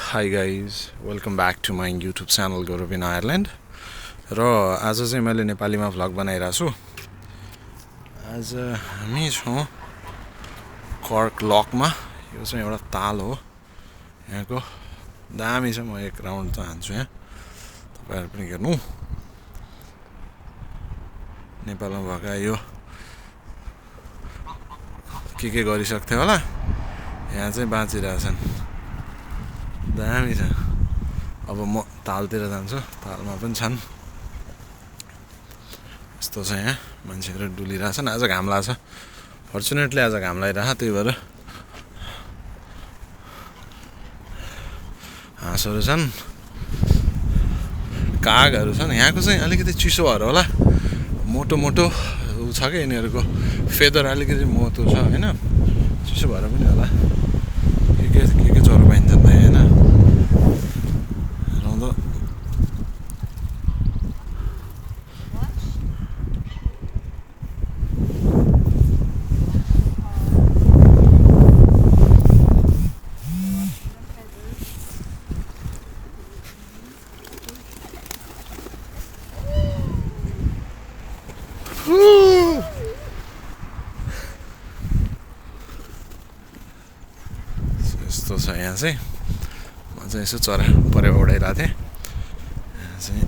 Hi guys, welcome back to my YouTube channel Gaurav in Ireland. र आज चाहिँ मैले नेपालीमा भ्लग बनाइरहेको छु। आज हामी छौँ कर्क लकमा। यो चाहिँ एउटा ताल हो यहाँको, दामी छ। म एक राउन्ड त हान्छु यहाँ, तपाईहरु पनि हेर्नु। नेपालमा भएका यो के गरिसक्थे होला, यहाँ चाहिँ बाँचिरहेछन्। दामी छ। अब म तालतिर जान्छु, तालमा पनि छन्। यस्तो छ, यहाँ मान्छेहरू डुलिरहेछन्। आज घाम लाग्छ, फर्चुनेटली आज घाम लागिरहेछ, त्यही भएर हाँसहरू छन्, कागहरू छन्। यहाँको चाहिँ अलिकति चिसो भएर होला, मोटो मोटो छ क्या यिनीहरूको, फेदर अलिकति मोटो छ होइन, चिसो भएर पनि होला। के चरो पाइन्छन् त होइन, रौँदो। यस्तो छ यहाँ चाहिँ। म चाहिँ यसो चरा परेवा उडाइरहेको थिएँ। यहाँ चाहिँ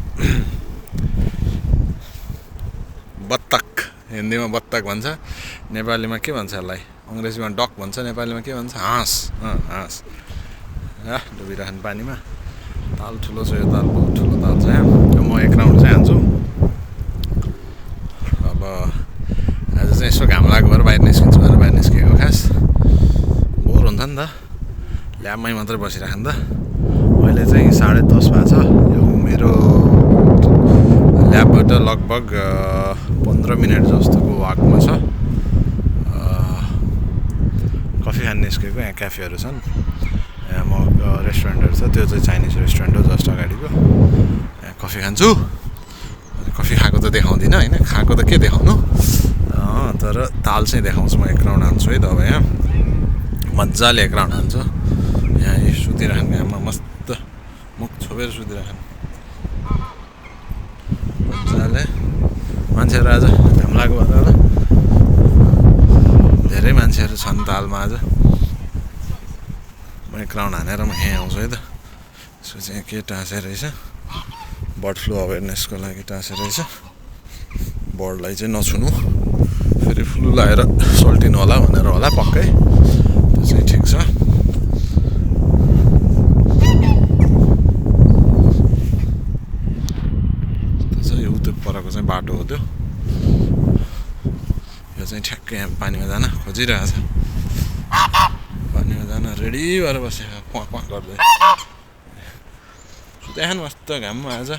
बत्तक, हिन्दीमा बत्तक भन्छ, नेपालीमा के भन्छ यसलाई? अङ्ग्रेजीमा डक भन्छ, नेपालीमा के भन्छ? हाँस। हाँस डुबिरहन् पानीमा। ताल ठुलो छ, यो ताल बहुत ठुलो ताल छ यहाँ। म एक राउन्ड चाहिँ हान्छु। अब आज चाहिँ यसो घाम लागेको भएर बाहिर निस्किन्छु भनेर बाहिर निस्केको। खास बोर हुन्छ नि त, ल्याबमै मात्रै बसिरहेको नि त। अहिले चाहिँ 10:30 भएको छ। यो मेरो ल्याबबाट लगभग 15 मिनट जस्तोको वाकमा छ। कफी खान निस्केको। यहाँ क्याफेहरू छन्, यहाँ म रेस्टुरेन्टहरू छ, त्यो चाहिँ चाइनिज रेस्टुरेन्ट हो जस्ट अगाडिको। यहाँ कफी खान्छु। कफी खाएको त देखाउँदिनँ होइन, खाएको त के देखाउनु, तर ताल चाहिँ देखाउँछु। म एक राउन्ड हान्छु है त। अब यहाँ मजाले एक राउन्ड हान्छु। यहाँ सुतिरहन् घाममा, मस्त मुख छोपेर सुतिरहन् मजाले। मान्छेहरू आज घाम लागेको भएर होला, धेरै मान्छेहरू छन् तालमा आज। म एक राउन्ड हानेर म यहीँ आउँछु है त। यसो चाहिँ के टाँसे रहेछ, बर्ड फ्लू अवेरनेसको लागि टाँसे रहेछ। बर्डलाई चाहिँ नछुनु, फेरि फ्लू लगाएर सल्टिनु होला भनेर होला पक्कै। त्यो चाहिँ ठिक छ। परको चाहिँ बाटो हो त्यो। यो चाहिँ ठ्याक्कै यहाँ पानीमा जान खोजिरहेछ, पानीमा जान रेडी भएर बसेको, क्वाँ क्वाँ गर्दै। सुत्याखान मस्त घाममा आज।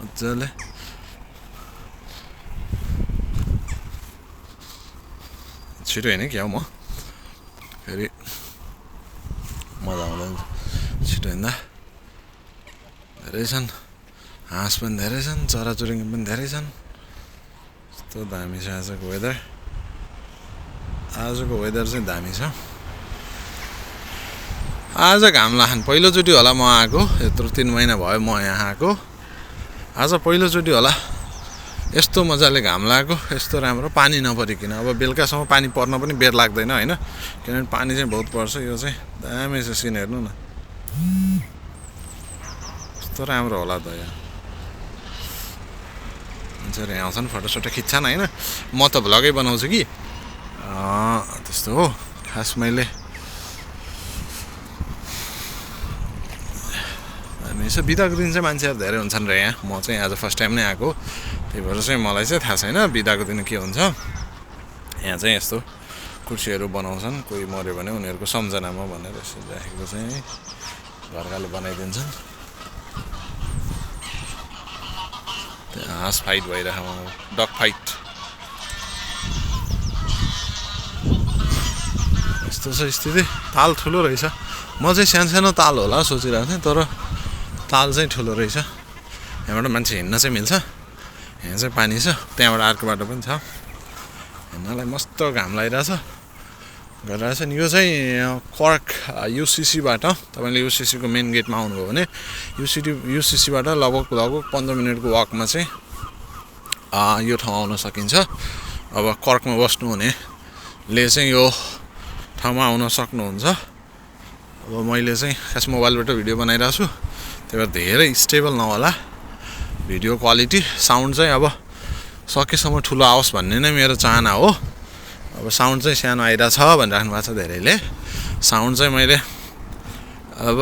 मजाले छिटो होइन क्या म फेरि मजा आउँदैन छिटो हिँड्दा। धेरै छन्, हाँस पनि धेरै छन्, चराचुरुङ्गी पनि धेरै छन्। यस्तो दामी छ आजको वेदर। आजको वेदर चाहिँ दामी छ। आज घाम लाग्छन्, पहिलोचोटि होला म आएको, यत्रो 3 महिना भयो म यहाँ आएको। आज पहिलोचोटि होला यस्तो मजाले घाम लागेको, यस्तो राम्रो पानी नपरिकन। अब बेलुकासम्म पानी पर्न पनि बेर लाग्दैन होइन, किनभने पानी चाहिँ बहुत पर्छ। यो चाहिँ दामी छ सिन, हेर्नु न कस्तो राम्रो होला त। यहाँ मान्छेहरू यहाँ आउँछन्, फोटोसोटो खिच्छन् होइन। म त भ्लगै बनाउँछु कि, त्यस्तो हो। खास मैले यसो बिदाको दिन चाहिँ मान्छेहरू धेरै हुन्छन् र यहाँ। म चाहिँ आज फर्स्ट टाइम नै आएको, त्यही भएर चाहिँ मलाई चाहिँ थाहा छैन बिदाको दिन के हुन्छ। यहाँ चाहिँ यस्तो कुर्सीहरू बनाउँछन्, कोही मऱ्यो भने उनीहरूको सम्झनामा भनेर यसो राखेको चाहिँ घरकाले बनाइदिन्छन्। त्यहाँ हाँस फाइट भइरहेको, डग फाइट। यस्तो छ स्थिति। ताल ठुलो रहेछ। म चाहिँ सानो ताल होला सोचिरहेको थिएँ, तर ताल चाहिँ ठुलो रहेछ। यहाँबाट मान्छे हिँड्न चाहिँ मिल्छ। यहाँ चाहिँ पानी छ, त्यहाँबाट अर्को बाटो पनि छ। हिँड्नलाई मस्त घाम लागिरहेछ। गरिरहेछ नि। यो चाहिँ कर्क युसिसीबाट तपाईँले युसिसीको मेन गेटमा आउनुभयो भने युसिसीबाट लगभग 15 मिनटको वकमा चाहिँ यो ठाउँ आउन सकिन्छ। अब कर्कमा बस्नुहुनेले चाहिँ यो ठाउँमा आउन सक्नुहुन्छ। अब मैले चाहिँ खास मोबाइलबाट भिडियो बनाइरहेको छु, त्यही भएर धेरै स्टेबल नहोला भिडियो क्वालिटी। साउन्ड चाहिँ अब सकेसम्म ठुलो आओस् भन्ने नै मेरो चाहना हो। अब साउन्ड चाहिँ सानो आइरहेछ भनिराख्नु भएको छ धेरैले। साउन्ड चाहिँ मैले अब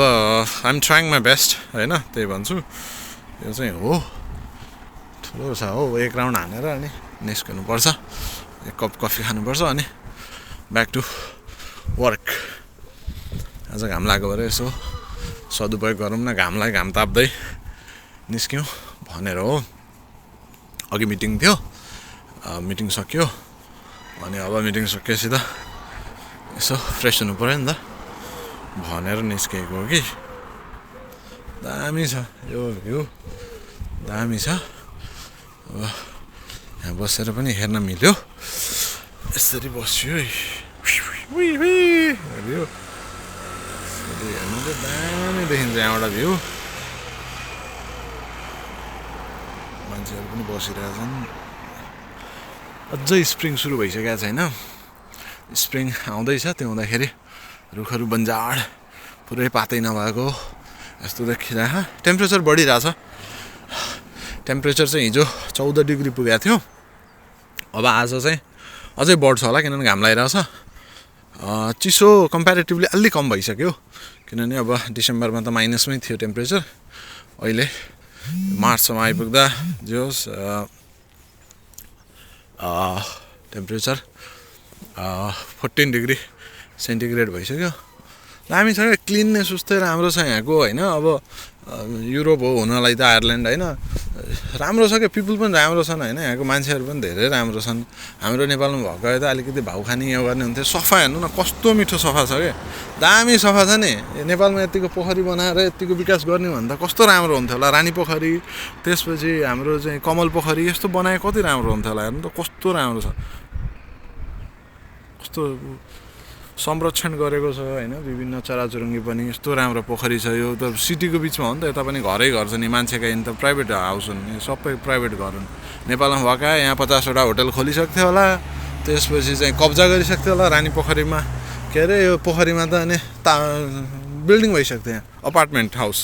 आइएम ट्राइङ माई बेस्ट होइन, त्यही भन्छु। यो चाहिँ हो ठुलो छ हो। एक राउन्ड हानेर अनि निस्किनुपर्छ, एक कप कफी खानुपर्छ अनि ब्याक टु वर्क। आज घाम लाग्यो भएर यसो सदुपयोग गरौँ न घामलाई, घाम ताप्दै निस्क्यौँ भनेर हो। अघि मिटिङ थियो, मिटिङ सक्यो अनि अब मिटिङ सकिएपछि त यसो फ्रेस हुनु पऱ्यो नि त भनेर निस्केको हो कि। दामी छ यो भ्यू, दामी छ। अब यहाँ बसेर पनि हेर्न मिल्यो। यसरी बस्यो है, भ्यू हेर्नु चाहिँ दामी देखिन्छ यहाँबाट भ्यू। मान्छेहरू पनि बसिरहेछन्। अझै स्प्रिङ सुरु भइसकेको छैन, स्प्रिङ आउँदैछ। त्यो हुँदाखेरि रुखहरू बन्जाड पुरै पातै नभएको यस्तो देखिरहेछ। टेम्परेचर बढिरहेछ। टेम्परेचर चाहिँ हिजो 14 डिग्री पुगेको थियो, अब आज चाहिँ अझै बढ्छ होला किनभने घाम लागिरहेछ। चिसो कम्पेरिटिभली अलि कम भइसक्यो किनभने अब डिसेम्बरमा त माइनसमै थियो टेम्परेचर। अहिले मार्चसम्म आइपुग्दा जे होस् टेम्परेचर 14 डिग्री सेन्टिग्रेड भइसक्यो। दामी छ क्या, क्लिननेस उस्तै राम्रो छ यहाँको होइन। अब युरोप हो हुनलाई त आयरल्यान्ड होइन, राम्रो छ क्या। पिपुल पनि राम्रो छन् होइन, यहाँको मान्छेहरू पनि धेरै राम्रो छन्। हाम्रो नेपालमा भएको भए त अलिकति भाउ खाने यो गर्ने हुन्थ्यो। सफा हेर्नु न कस्तो मिठो सफा छ क्या, दामी सफा छ नि। नेपालमा यतिको पोखरी बनाएर यतिको विकास गर्ने भन्दा कस्तो राम्रो हुन्थ्यो होला। रानी पोखरी, त्यसपछि हाम्रो चाहिँ कमल पोखरी यस्तो बनाए कति राम्रो हुन्थ्यो होला। हेर्नु त कस्तो राम्रो छ, कस्तो संरक्षण गरेको छ होइन। विभिन्न चराचुरुङ्गी पनि यस्तो राम्रो पोखरी छ। यो त सिटीको बिचमा हो नि त, यता पनि घरै घर छ नि। मान्छेका इन त प्राइभेट हाउस हुन्, सबै प्राइभेट घर हुन्। नेपालमा भएका यहाँ 50वटा होटल खोलिसक्थ्यो होला, त्यसपछि चाहिँ कब्जा गरिसक्थ्यो होला रानी पोखरीमा। के अरे यो पोखरीमा त अनि बिल्डिङ भइसक्थ्यो यहाँ, अपार्टमेन्ट हाउस।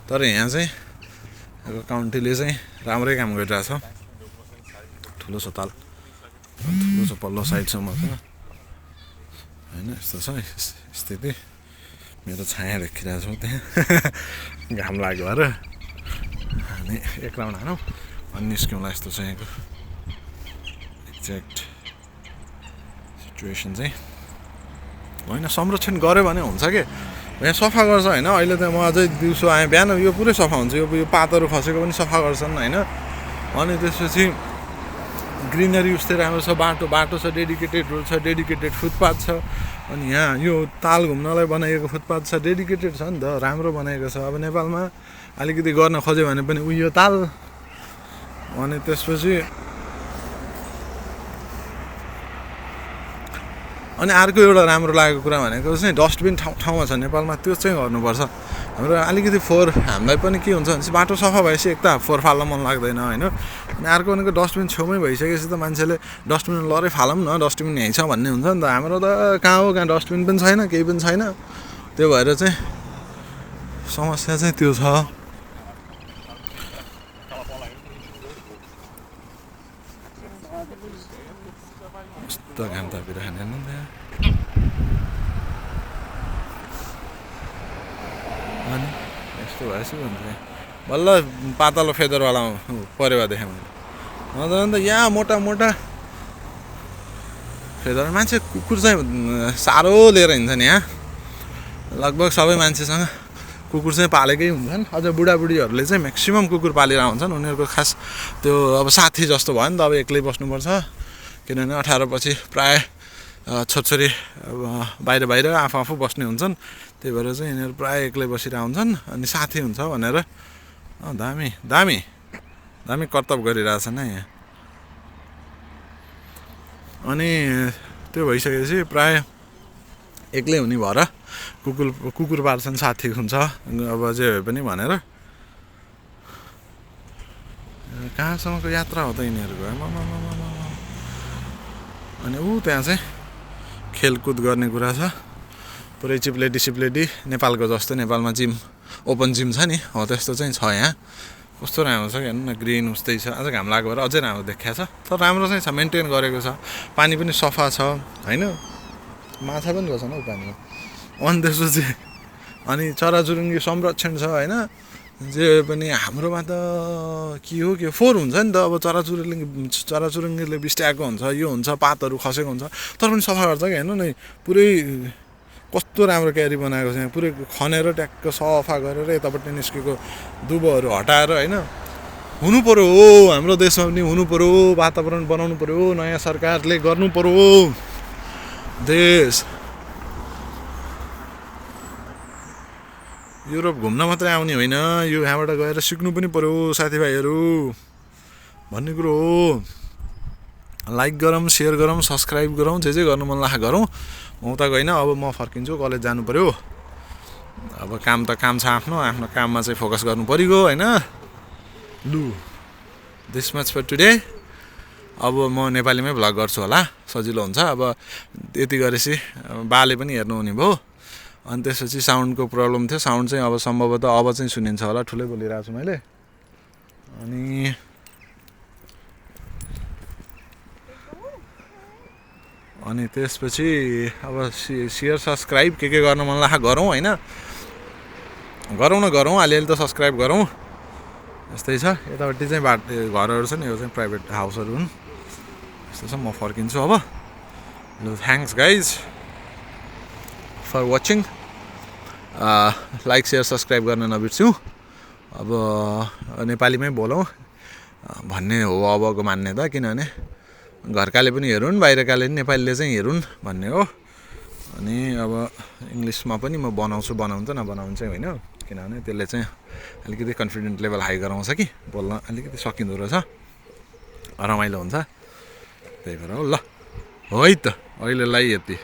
तर यहाँ चाहिँ काउन्टीले चाहिँ राम्रै काम गरिरहेछ। ठुलो छ ताल, ठुलो छ पल्लो साइडसम्म छ होइन। यस्तो छ स्थिति। मेरो छाया देखिरहेको छु त्यहाँ घाम लाग्यो भएर। अनि एक राउन्ड हानौँ अनि निस्क्यौँला। यस्तो छ यहाँको एक्ज्याक्ट सिचुएसन चाहिँ होइन। संरक्षण गऱ्यो भने हुन्छ कि यहाँ सफा गर्छ होइन। अहिले त म अझै दिउँसो आएँ, बिहान यो पुरै सफा हुन्छ। यो पातहरू खसेको पनि सफा गर्छन् होइन। अनि त्यसपछि ग्रिनरी उस्तै राम्रो छ। बाटो छ, डेडिकेटेड रोड छ, डेडिकेटेड फुटपाथ छ। अनि यहाँ यो ताल घुम्नलाई बनाइएको फुटपाथ छ, डेडिकेटेड छ नि त, राम्रो बनाएको छ। अब नेपालमा अलिकति गर्न खोज्यो भने पनि उयो ताल। अनि त्यसपछि अनि अर्को एउटा राम्रो लागेको कुरा भनेको चाहिँ डस्टबिन ठाउँमा छ नेपालमा, त्यो चाहिँ गर्नुपर्छ। हाम्रो अलिकति हामीलाई पनि के हुन्छ भने चाहिँ बाटो सफा भएपछि एक त फोहोर फाल्न मन लाग्दैन होइन। अनि अर्को भनेको डस्टबिन छेउमै भइसकेपछि त मान्छेले डस्टबिन लरै फालौँ न, डस्टबिन यहीँ छ भन्ने हुन्छ नि त। हाम्रो त कहाँ हो, कहाँ डस्टबिन पनि छैन, केही पनि छैन। त्यो भएर चाहिँ समस्या चाहिँ त्यो छ। कस्तो घाम तापिरहेको हेर्नु नि त्यहाँ। अनि यस्तो भएपछि भन्छ बल्ल पातलो फेदरवाला परेवा देखेँ मैले। अन्त यहाँ मोटा मोटा फेदर मान्छे कुकुर चाहिँ साह्रो लिएर हिँड्छ नि यहाँ। लगभग सबै मान्छेसँग कुकुर चाहिँ पालेकै हुन्छन्। अझ बुढाबुढीहरूले चाहिँ म्याक्सिमम् कुकुर पालेर हुन्छन्। उनीहरूको खास त्यो अब साथी जस्तो भयो नि त। अब एक्लै बस्नुपर्छ किनभने 18 पछि प्राय छोरछोरी बाहिर आफू बस्ने हुन्छन्। त्यही भएर चाहिँ यिनीहरू प्राय एक्लै बसिरहेको हुन्छन्। अनि साथी हुन्छ भनेर दामी दामी दामी कर्तव्य गरिरहेछन् है यहाँ। अनि त्यो भइसकेपछि प्राय एक्लै हुने भएर कुकुर पाल्छन् साथी हुन्छ अब जे भए पनि भनेर कहाँसम्मको यात्रा हो त यिनीहरूको अनि त्यहाँ चाहिँ खेलकुद गर्ने कुरा छ पुरै चिप्लेटी नेपालको जस्तो नेपालमा जिम ओपन जिम छ नि हो त्यस्तो चाहिँ छ यहाँ कस्तो राम्रो छ हेर्नु न ग्रिन उस्तै छ अझ घाम लागेको भएर अझै राम्रो देखिया छ तर राम्रो चाहिँ छ मेन्टेन गरेको छ पानी पनि सफा छ होइन माछा पनि रहेछ हौ पानीमा अनि त्यसपछि अनि चराचुरुङ्गी संरक्षण छ होइन जे पनि हाम्रोमा त के हो फोहोर हुन्छ नि त अब चराचुरुङ्गीले बिस्ट्याएको हुन्छ यो हुन्छ पातहरू खसेको हुन्छ तर पनि सफा गर्छ कि हेर्नु न पुरै कस्तो राम्रो क्यारी बनाएको छ यहाँ पुरै खनेर ट्याक्क सफा गरेर यतापट्टि निस्केको दुबोहरू हटाएर होइन हुनु पर्यो हो हाम्रो देशमा पनि हुनु पर्यो वातावरण बनाउनु पर्यो नयाँ सरकारले गर्नु पर्यो देश युरोप घुम्न मात्रै आउने होइन यो यहाँबाट गएर सिक्नु पनि पर्यो साथीभाइहरू भन्ने कुरो हो लाइक गरौँ सेयर गरौँ सब्सक्राइब गरौँ जे गर्नु मन लाग्छ गरौँ म उता गइन अब म फर्किन्छु कलेज जानु पर्यो अब काम त काम छ आफ्नो काममा चाहिँ फोकस गर्नु परिगयो होइन लु दिस मच फर टुडे अब म नेपालीमै भ्लग गर्छु होला सजिलो हुन्छ अब यति गरेपछि बाले पनि हेर्नु हुने भयो अनि त्यसपछि साउन्डको प्रब्लम थियो साउन्ड चाहिँ अब सम्भवतः अब चाहिँ सुनिन्छ होला ठुलै बोलिरहेको छु मैले अनि त्यसपछि अब सेयर सब्सक्राइब के गर्न मन लाग्छ गरौँ होइन गरौँ अलिअलि त सब्सक्राइब गरौँ यस्तै छ यतापट्टि चाहिँ घरहरू छ नि यो चाहिँ प्राइभेट हाउसहरू हुन् यस्तो छ म फर्किन्छु अब लु thanks guys for watching like share subscribe गर्न नबिर्स्यौँ अब नेपालीमै बोलौँ भन्ने हो अबको मान्यता किनभने घरकाले पनि हेरुन् बाहिरकाले पनि नेपालीले चाहिँ हेरुन् भन्ने हो अनि अब इङ्ग्लिसमा पनि म बनाउँछु नबनाउनु चाहिँ होइन किनभने त्यसले चाहिँ अलिकति कन्फिडेन्ट लेभल हाई गराउँछ कि बोल्न अलिकति सकिँदो रहेछ रमाइलो हुन्छ त्यही भएर हो ल है त अहिलेलाई यति